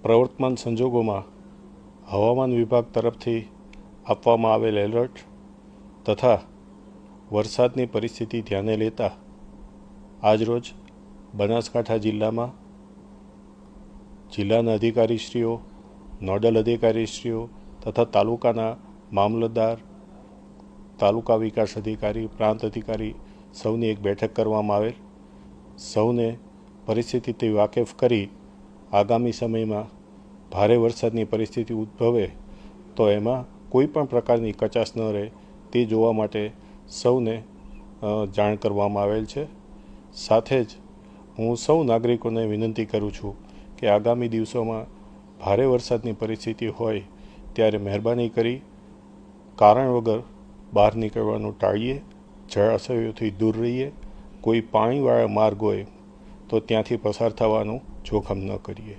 પ્રવર્તમાન સંજોગોમાં હવામાન વિભાગ તરફથી આપવામાં આવેલ એલર્ટ તથા વરસાદની પરિસ્થિતિ ધ્યાને લેતા આજરોજ બનાસકાંઠા જિલ્લામાં જિલ્લાના અધિકારીશ્રીઓ, નોડલ અધિકારીશ્રીઓ તથા તાલુકાના મામલતદાર, તાલુકા વિકાસ અધિકારી, પ્રાંત અધિકારી સૌની એક બેઠક કરવામાં આવેલ. સૌને પરિસ્થિતિથી વાકેફ કરી આગામી સમયમાં ભારે વરસાદની પરિસ્થિતિ ઉદ્ભવે તો એમાં કોઈ પણ પ્રકારની કચાશ ન રહે તે જોવા માટે સૌને જાણ કરવામાં આવેલ છે. સાથે જ હું સૌ નાગરિકોને વિનંતી કરું છું કે આગામી દિવસોમાં ભારે વરસાદની પરિસ્થિતિ હોય ત્યારે મહેરબાની કરી કારણ વગર બહાર નીકળવાનું ટાળીએ, જળાશયોથી દૂર રહીએ, કોઈ પાણીવાળા માર્ગ હોય તો ત્યાંથી પસાર થવાનું જોખમ ન કરીએ.